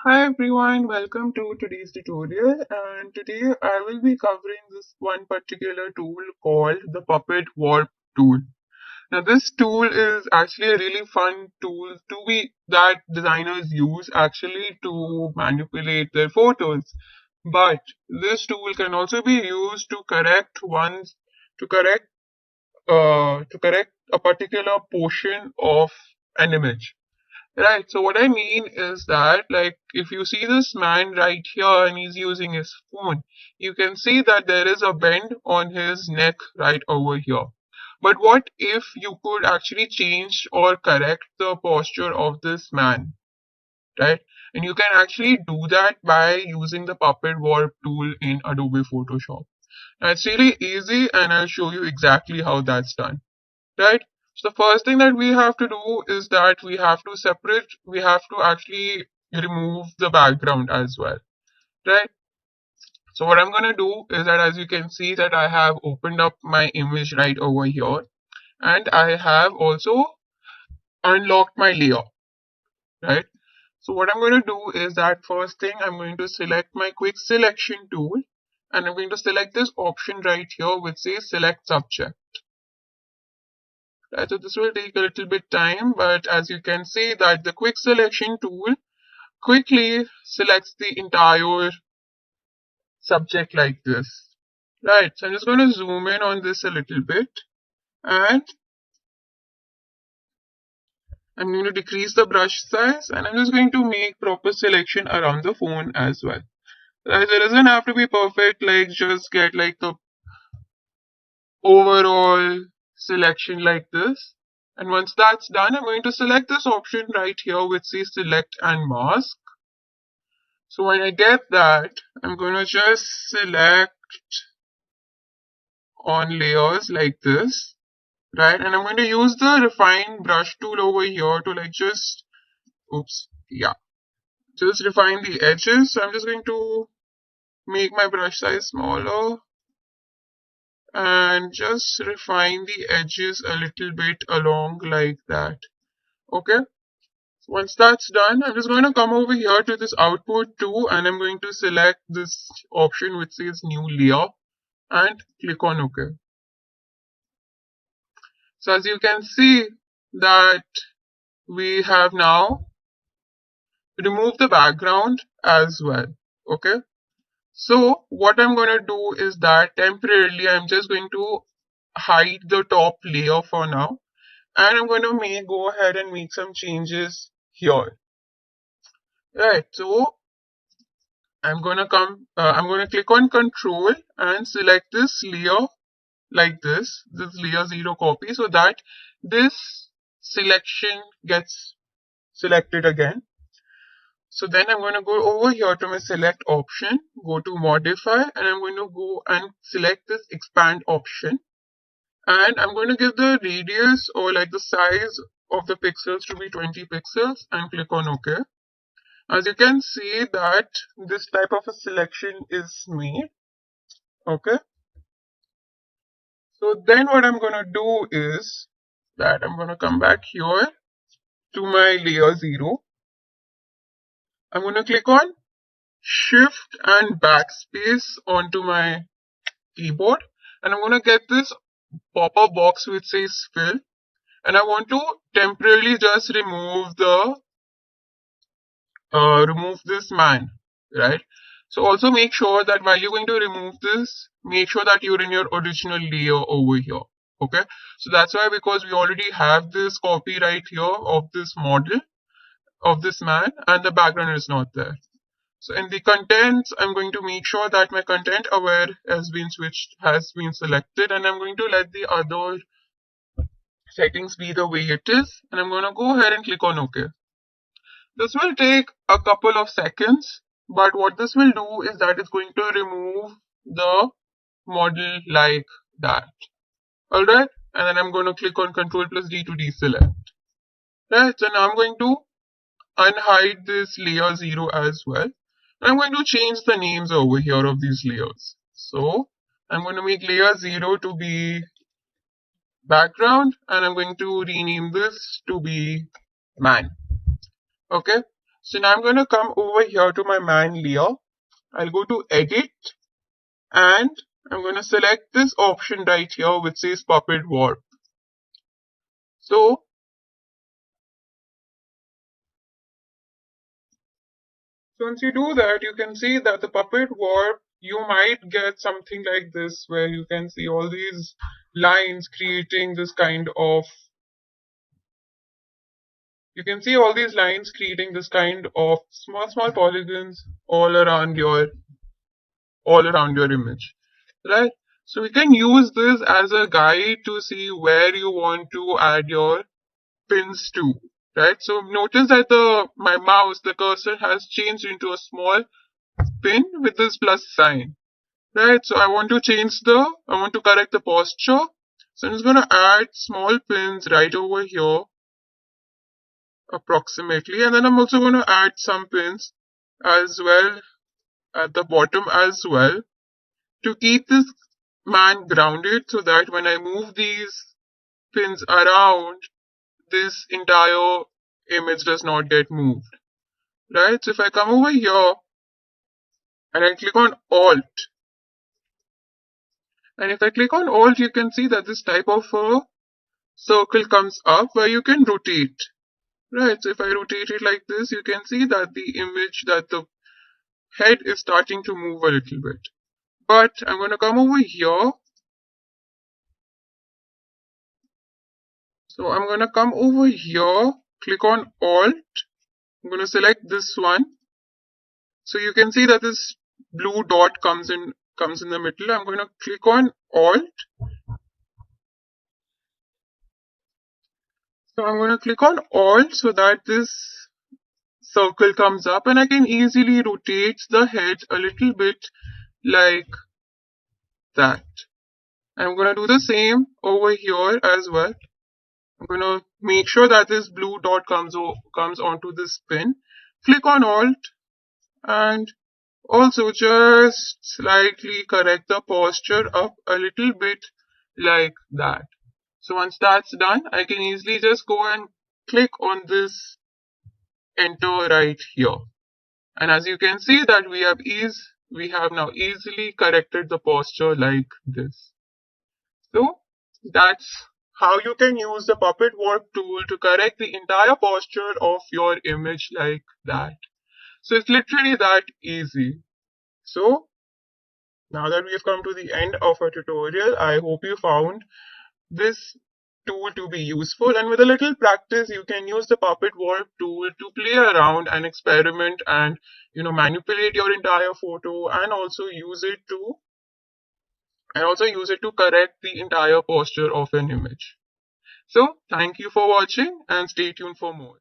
Hi everyone, welcome to today's tutorial, and today I will be covering this one particular tool called the Puppet Wark Tool. Now this tool is actually a really fun tool that designers use actually to manipulate their photos. But this tool can also be used to to correct to correct a particular portion of an image. Right. So what I mean is that, like, if you see this man right here and he's using his phone, you can see that there is a bend on his neck right over here. But what if you could actually change or correct the posture of this man, right? And you can actually do that by using the Puppet Wark tool in Adobe Photoshop. Now, it's really easy, and I'll show you exactly how that's done, right? So the first thing that we have to do is that we have to actually remove the background as well, right? So what I'm going to do is that, as you can see, that I have opened up my image right over here, and I have also unlocked my layer, right? So what I'm going to do is that first thing I'm going to select my quick selection tool, and I'm going to select this option right here which says select subject. Right, so this will take a little bit time, but as you can see that the quick selection tool quickly selects the entire subject like this. Right, so I'm just going to zoom in on this a little bit, and I'm going to decrease the brush size, and I'm just going to make proper selection around the phone as well. Right, so it doesn't have to be perfect, like just get like the overall selection like this. And once that's done, I'm going to select this option right here which says select and mask. So when I get that, I'm going to just select on layers like this, right? And I'm going to use the refine brush tool over here to just refine the edges. So I'm just going to make my brush size smaller and just refine the edges a little bit along like that. Okay. Once that's done, I'm just going to come over here to this output too, and I'm going to select this option which says new layer and click on OK. So as you can see that we have now removed the background as well. Okay. So what I'm going to do is that temporarily I'm just going to hide the top layer for now, and I'm going to go ahead and make some changes here. Right. So I'm going to click on Control and select this layer like this layer 0 copy, so that this selection gets selected again. So then I'm going to go over here to my select option, go to modify, and I'm going to go and select this expand option, and I'm going to give the radius or like the size of the pixels to be 20 pixels and click on OK. As you can see that this type of a selection is made. Okay. So then what I'm going to do is that I'm going to come back here to my layer 0. I'm going to click on Shift and Backspace onto my keyboard, and I'm going to get this pop-up box which says Fill, and I want to temporarily just remove this man, right? So also make sure that while you're going to remove this, make sure that you're in your original layer over here. Okay, so that's why, because we already have this copy right here of this model of this man, and the background is not there. So in the contents, I'm going to make sure that my content aware has been selected, and I'm going to let the other settings be the way it is, and I'm going to go ahead and click on OK. This will take a couple of seconds, but what this will do is that it's going to remove the model like that. Alright, and then I'm going to click on Ctrl plus D to deselect. Right, so now I'm going to unhide this layer 0 as well. I'm going to change the names over here of these layers. So I'm going to make layer 0 to be background, and I'm going to rename this to be man. Okay. So now I'm going to come over here to my man Lear. I'll go to edit and I'm going to select this option right here which says Puppet Warp. So once you do that, you can see that the Puppet Warp, you might get something like this where you can see all these lines creating this kind of small polygons all around your image, right? So we can use this as a guide to see where you want to add your pins to, right? So notice that my mouse, the cursor has changed into a small pin with this plus sign, right? So I want to correct the posture. So I'm just going to add small pins right over here approximately, and then I'm also going to add some pins as well at the bottom as well to keep this man grounded so that when I move these pins around, this entire image does not get moved, right? So if I come over here and I click on Alt, and if I click on Alt, you can see that this type of a circle comes up where you can rotate, right? So if I rotate it like this, you can see that the head is starting to move a little bit. But I'm going to come over here. So I'm going to come over here, click on Alt. I'm going to select this one. So you can see that this blue dot comes in the middle. I'm going to click on Alt. So I'm going to click on Alt so that this circle comes up and I can easily rotate the head a little bit like that. I'm going to do the same over here as well. I'm going to make sure that this blue dot comes onto this pin. Click on Alt and also just slightly correct the posture up a little bit like that. So once that's done, I can easily just go and click on this enter right here. And as you can see that we have now easily corrected the posture like this. So that's how you can use the Puppet Wark tool to correct the entire posture of your image like that. So it's literally that easy. So now that we have come to the end of our tutorial, I hope you found this tool to be useful, and with a little practice you can use the Puppet Warp tool to play around and experiment and manipulate your entire photo and also use it to correct the entire posture of an image. So thank you for watching and stay tuned for more.